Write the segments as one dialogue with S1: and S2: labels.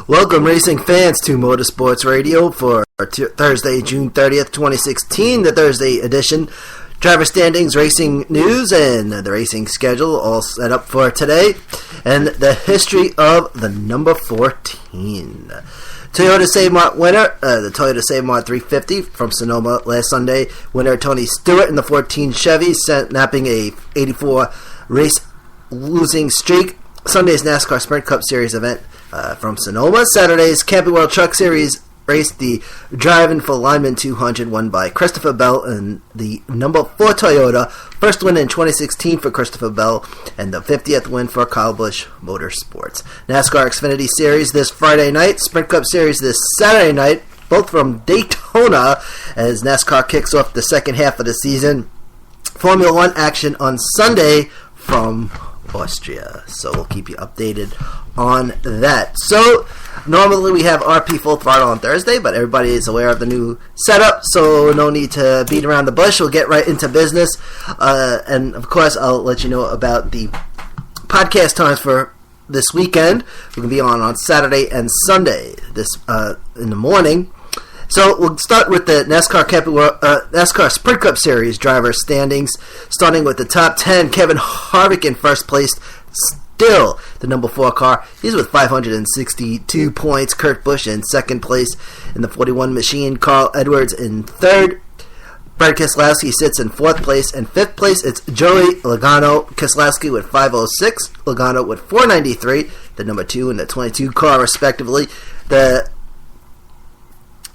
S1: Welcome, racing fans, to Motorsports Radio for Thursday, June 30th, 2016, the Thursday edition. Driver standings, racing news, and the racing schedule all set up for today. And the history of the number 14. Toyota Save Mart winner, the Toyota Save Mart 350 from Sonoma last Sunday. Winner Tony Stewart in the 14 Chevy, snapping a 84 race losing streak. Sunday's NASCAR Sprint Cup Series event from Sonoma. Saturday's Camping World Truck Series race, the Driving for Lineman 200, won by Christopher Bell in the number 4 Toyota. First win in 2016 for Christopher Bell, and the 50th win for Kyle Busch Motorsports. NASCAR Xfinity Series this Friday night, Sprint Cup Series this Saturday night, both from Daytona, as NASCAR kicks off the second half of the season. Formula One action on Sunday from Austria, so we'll keep you updated on that. So normally we have RP Full Throttle on Thursday, but everybody is aware of the new setup, so no need to beat around the bush. We'll get right into business, and of course I'll let you know about the podcast times for this weekend. We're going to be on Saturday and Sunday this in the morning. So we'll start with the NASCAR Sprint Cup Series driver standings, starting with the top 10. Kevin Harvick in first place, still the number 4 car. He's with 562 points. Kurt Busch in second place in the 41 machine. Carl Edwards in third. Brad Keselowski sits in fourth place. In fifth place, it's Joey Logano. Keselowski with 506. Logano with 493. The number 2 and the 22 car, respectively. The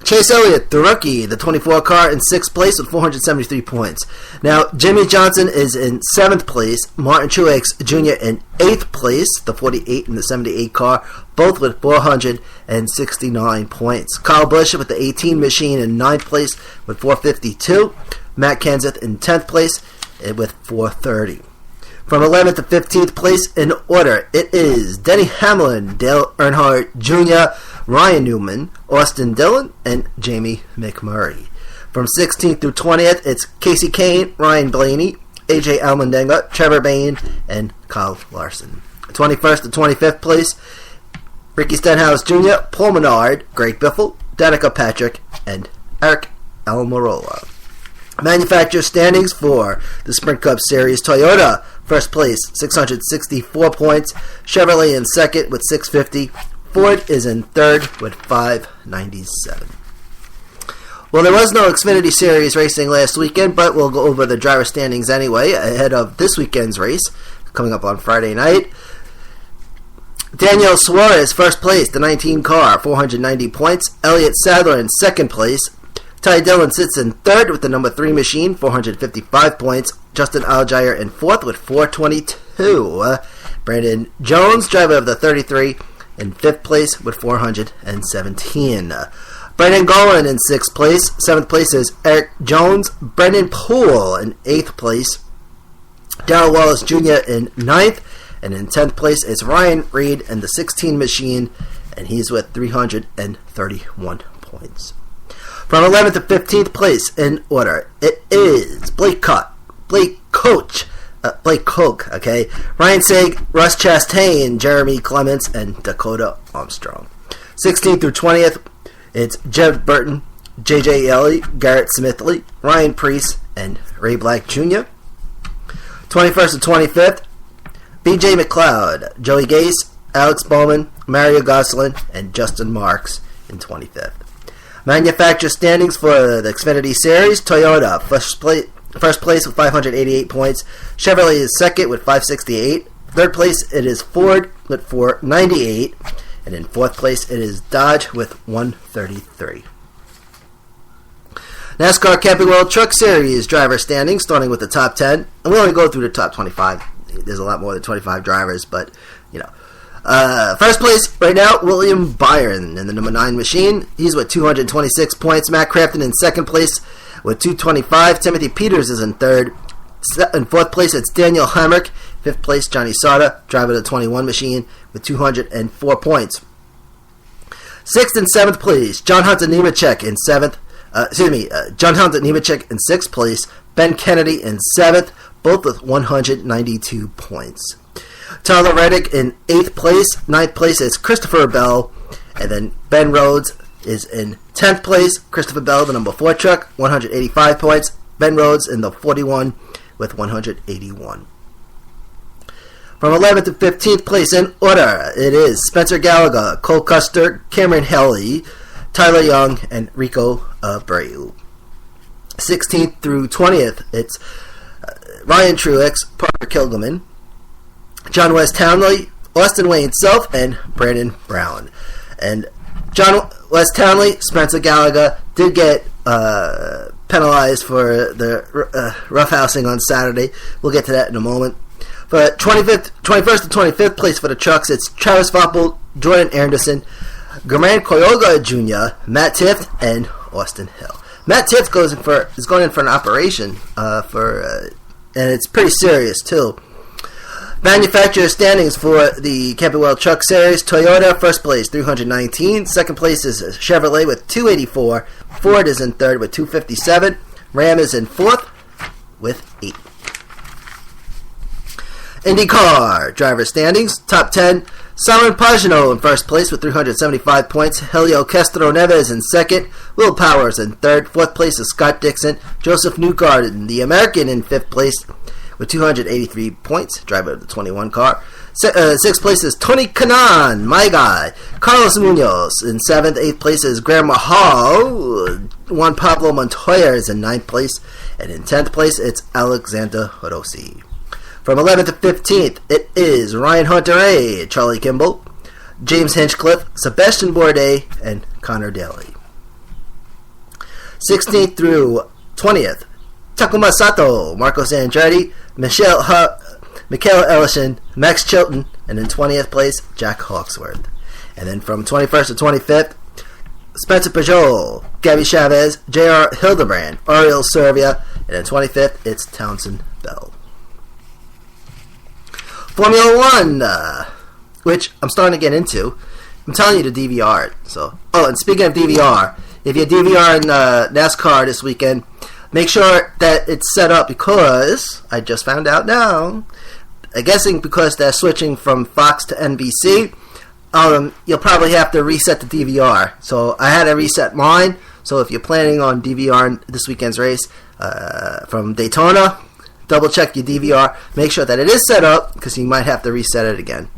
S1: Chase Elliott, the rookie, the 24 car, in 6th place with 473 points. Now, Jimmy Johnson is in 7th place. Martin Truex Jr. in 8th place, the 48 and the 78 car, both with 469 points. Kyle Busch with the 18 machine in 9th place with 452. Matt Kenseth in 10th place with 430. From 11th to 15th place in order, it is Denny Hamlin, Dale Earnhardt Jr., Ryan Newman, Austin Dillon, and Jamie McMurray. From 16th through 20th, it's Casey Kane, Ryan Blaney, AJ Allmendinger, Trevor Bayne, and Kyle Larson. 21st to 25th place, Ricky Stenhouse Jr., Paul Menard, Greg Biffle, Danica Patrick, and Eric Almirola. Manufacturer standings for the Sprint Cup Series: Toyota, first place, 664 points. Chevrolet in second with 650. Ford is in third with 597. Well, there was no Xfinity Series racing last weekend, but we'll go over the driver standings anyway ahead of this weekend's race coming up on Friday night. Daniel Suarez, first place, the 19 car, 490 points. Elliott Sadler in second place. Ty Dillon sits in third with the number 3 machine, 455 points. Justin Allgaier in fourth with 422. Brandon Jones, driver of the 33, in 5th place with 417. Brendan Gaughan in 6th place. 7th place is Eric Jones. Brendan Poole in 8th place. Darrell Wallace Jr. in 9th. And in 10th place is Ryan Reed in the 16 machine, and he's with 331 points. From 11th to 15th place in order, it is Blake Koch, okay? Ryan Sieg, Russ Chastain, Jeremy Clements, and Dakota Armstrong. 16th through 20th, it's Jeb Burton, J.J. Elley, Garrett Smithley, Ryan Preece, and Ray Black Jr. 21st to 25th, B.J. McLeod, Joey Gase, Alex Bowman, Mario Gosselin, and Justin Marks in 25th. Manufacturer standings for the Xfinity Series: Toyota, first place with 588 points. Chevrolet is second with 568. Third place, it is Ford with 498. And in fourth place, it is Dodge with 133. NASCAR Camping World Truck Series driver standings, starting with the top 10. And we only go through the top 25. There's a lot more than 25 drivers, but, you know. First place right now, William Byron in the number 9 machine. He's with 226 points. Matt Crafton in second place with 225. Timothy Peters is in third. In fourth place, it's Daniel Hemrick. Fifth place, Johnny Sauter, driver of the 21 machine, with 204 points. Sixth and seventh place, John Hunter Nemechek in seventh. John Hunter Nemechek in sixth place. Ben Kennedy in seventh, both with 192 points. Tyler Reddick in 8th place. 9th place is Christopher Bell. And then Ben Rhodes is in 10th place. Christopher Bell, the number 4 truck, 185 points. Ben Rhodes in the 41 with 181. From 11th to 15th place in order, it is Spencer Gallagher, Cole Custer, Cameron Helly, Tyler Young, and Rico Abreu. 16th through 20th, it's Ryan Truex, Parker Kilgerman, John West Townley, Austin Wayne Self, and Brandon Brown. And John West Townley, Spencer Gallagher did get penalized for the roughhousing on Saturday. We'll get to that in a moment. For 21st to 25th place for the trucks, it's Travis Voppel, Jordan Anderson, Germain Coyoga Jr., Matt Tift, and Austin Hill. Matt Tift is going in for an operation and it's pretty serious too. Manufacturer standings for the Camping World Truck Series: Toyota first place 319, second place is Chevrolet with 284, Ford is in third with 257, Ram is in fourth with 8. IndyCar driver standings: top 10, Simon Pagenaud in first place with 375 points, Helio Castro-Neves in second, Will Powers in third, fourth place is Scott Dixon, Joseph Newgarden, the American, in fifth place with 283 points, driver of the 21 car. Sixth place is Tony Kanaan, my guy. Carlos Munoz in seventh. Eighth place is Graham Rahal. Juan Pablo Montoya is in ninth place, and in 10th place it's Alexander Rossi. From 11th to 15th, it is Ryan Hunter-Reay, Charlie Kimball, James Hinchcliffe, Sebastian Bourdais, and Connor Daly. 16th through 20th, Takuma Sato, Marcos Andretti, Mikael Ellison, Max Chilton, and in 20th place, Jack Hawksworth. And then from 21st to 25th, Spencer Peugeot, Gabby Chavez, J.R. Hildebrand, Ariel Servia, and in 25th, it's Townsend Bell. Formula One, which I'm starting to get into. I'm telling you to DVR it. So, and speaking of DVR, if you're DVRing NASCAR this weekend, make sure that it's set up, because I just found out now, I'm guessing because they're switching from Fox to NBC, you'll probably have to reset the DVR. So I had to reset mine. So if you're planning on DVRing this weekend's race from Daytona, double check your DVR, make sure that it is set up, because you might have to reset it again.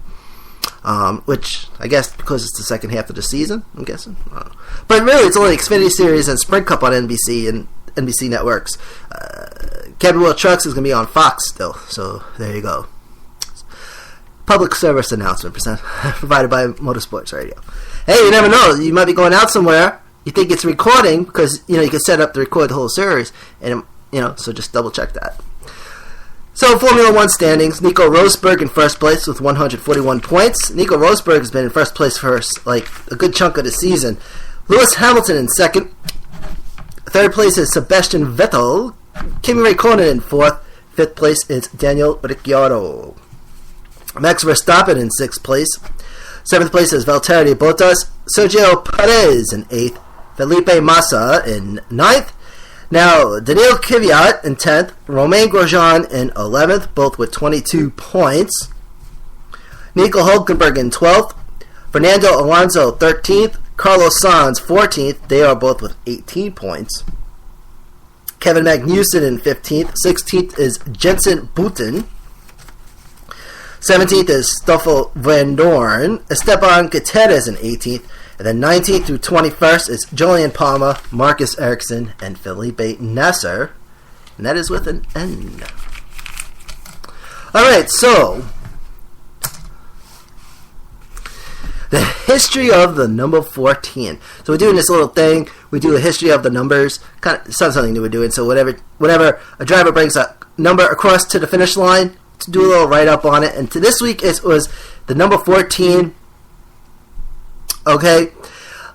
S1: Which I guess because it's the second half of the season, I'm guessing. But really, it's only Xfinity Series and Sprint Cup on NBC and NBC networks. Camping World Trucks is going to be on Fox still, so there you go. Public service announcement provided by Motorsports Radio. Hey, you never know, you might be going out somewhere, you think it's recording, because you can set up to record the whole series, and so just double check that. So, Formula One standings, Nico Rosberg in first place with 141 points. Nico Rosberg has been in first place for a good chunk of the season. Lewis Hamilton in second. Third place is Sebastian Vettel. Kimi Räikkönen in fourth. Fifth place is Daniel Ricciardo. Max Verstappen in sixth place. Seventh place is Valtteri Bottas. Sergio Perez in eighth. Felipe Massa in ninth. Now, Daniil Kvyat in 10th, Romain Grosjean in 11th, both with 22 points. Nico Hülkenberg in 12th, Fernando Alonso 13th, Carlos Sainz 14th, they are both with 18 points. Kevin Magnussen in 15th, 16th is Jensen Button, 17th is Stoffel Vandoorne, Esteban Gutierrez in 18th, and then 19th through 21st is Julian Palmer, Marcus Ericsson, and Felipe Nasser. And that is with an N. Alright, so the history of the number 14. So we're doing this little thing. We do a history of the numbers. It's not something new we're doing. So whenever a driver brings a number across to the finish line, to do a little write-up on it. And to this week, it was the number 14. Okay,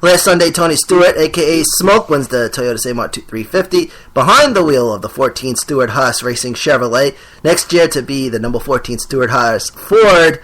S1: last Sunday, Tony Stewart, a.k.a. Smoke, wins the Toyota Seymour 350 behind the wheel of the 14 Stewart Haas Racing Chevrolet. Next year to be the number 14 Stewart Haas Ford,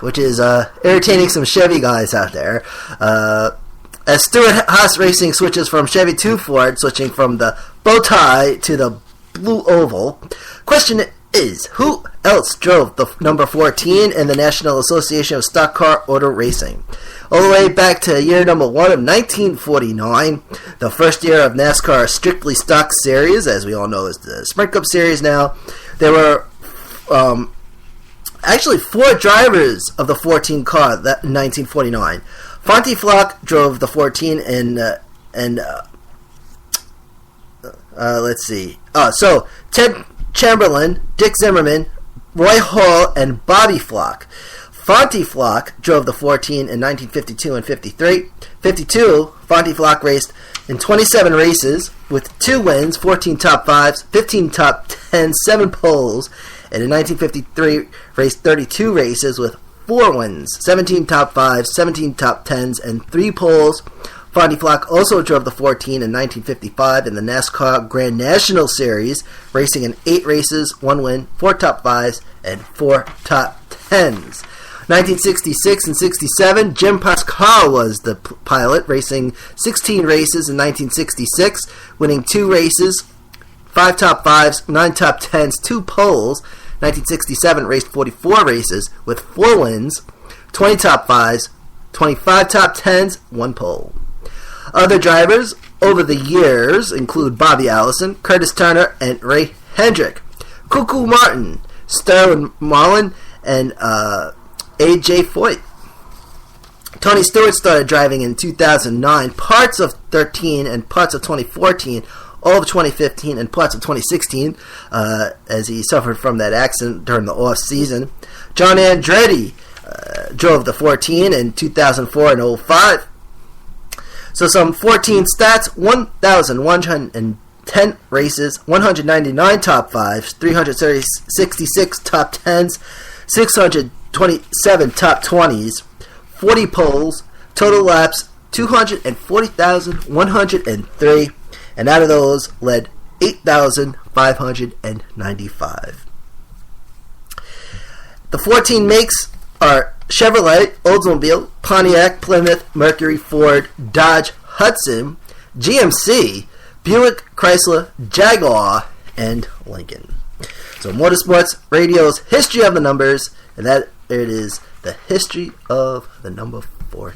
S1: which is irritating some Chevy guys out there. As Stewart Haas Racing switches from Chevy to Ford, switching from the bow tie to the blue oval. Question is who else drove the number 14 in the National Association of Stock Car Auto Racing? All the way back to year number 1 of 1949, the first year of NASCAR Strictly Stock Series, as we all know is the Sprint Cup Series now. There were actually 4 drivers of the 14 car in 1949. Fonty Flock drove the 14 let's see. So Ted Chamberlain, Dick Zimmerman, Roy Hall, and Bobby Flock. Fonty Flock drove the 14 in 1952 and 53. 52, Fonty Flock raced in 27 races with 2 wins, 14 top 5s, 15 top 10s, 7 poles, and in 1953 raced 32 races with 4 wins, 17 top 5s, 17 top 10s, and 3 poles. Fonty Flock also drove the 14 in 1955 in the NASCAR Grand National Series, racing in 8 races, 1 win, 4 top 5s, and 4 top 10s. 1966 and 67, Jim Pascal was the pilot, racing 16 races in 1966, winning 2 races, 5 top 5s, 9 top 10s, 2 poles. 1967 raced 44 races with 4 wins, 20 top 5s, 25 top 10s, 1 pole. Other drivers over the years include Bobby Allison, Curtis Turner, and Ray Hendrick. Cuckoo Martin, Sterling Marlin, and A.J. Foyt. Tony Stewart started driving in 2009, parts of 13 and parts of 2014, all of 2015 and parts of 2016, as he suffered from that accident during the off-season. John Andretti drove the 14 in 2004 and 05. So some 14 stats: 1,110 races, 199 top 5s, 366 top 10s, 627 top 20s, 40 poles, total laps 240,103, and out of those led 8,595. The 14 makes are Chevrolet, Oldsmobile, Pontiac, Plymouth, Mercury, Ford, Dodge, Hudson, GMC, Buick, Chrysler, Jaguar, and Lincoln. So Motorsports Radio's History of the Numbers, and that there it is, the history of the number 14.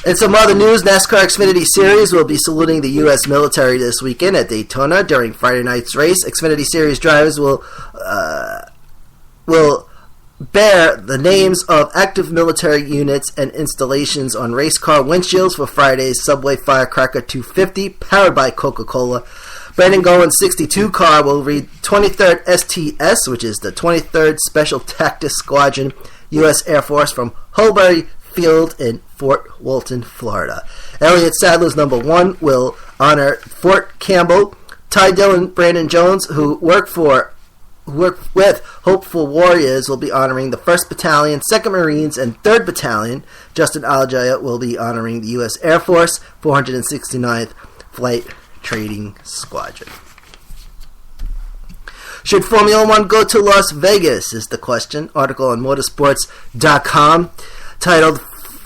S1: In some other news, NASCAR Xfinity Series will be saluting the U.S. military this weekend at Daytona during Friday night's race. Xfinity Series drivers will bear the names of active military units and installations on race car windshields for Friday's Subway Firecracker 250, powered by Coca-Cola. Brandon Gowen's 62 car will read 23rd STS, which is the 23rd Special Tactics Squadron, U.S. Air Force, from Holbury Field in Fort Walton, Florida. Elliott Sadler's number 1 will honor Fort Campbell. Ty Dillon, Brandon Jones, who work with Hopeful Warriors, will be honoring the 1st Battalion, 2nd Marines, and 3rd Battalion. Justin Aljaya will be honoring the U.S. Air Force 469th Flight Trading Squadron. Should Formula One go to Las Vegas, is the question. Article on motorsports.com titled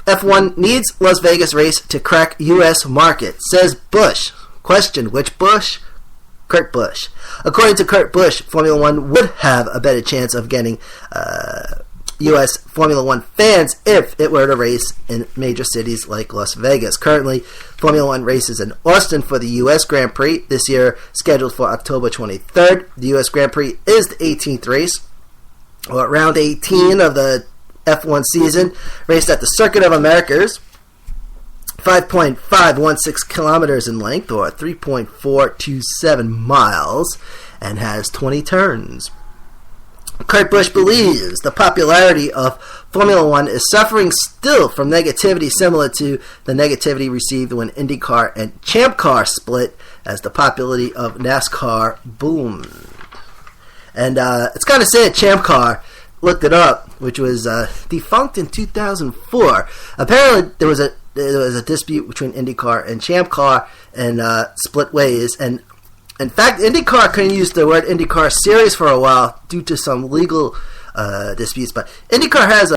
S1: F1 Needs Las Vegas Race to Crack U.S. Market, says Busch. Question, which Busch? Kurt Busch. According to Kurt Busch, Formula One would have a better chance of getting U.S. Formula One fans if it were to race in major cities like Las Vegas. Currently, Formula One races in Austin for the U.S. Grand Prix, this year scheduled for October 23rd. The U.S. Grand Prix is the 18th race, or round 18 of the F1 season, raced at the Circuit of Americas, 5.516 kilometers in length, or 3.427 miles, and has 20 turns. Kurt Busch believes the popularity of Formula One is suffering still from negativity similar to the negativity received when IndyCar and Champ Car split as the popularity of NASCAR boomed. And it's kind of sad, Champ Car, looked it up, which was defunct in 2004. Apparently there was a dispute between IndyCar and Champ Car and split ways, and in fact, IndyCar couldn't use the word IndyCar Series for a while due to some legal disputes, but IndyCar has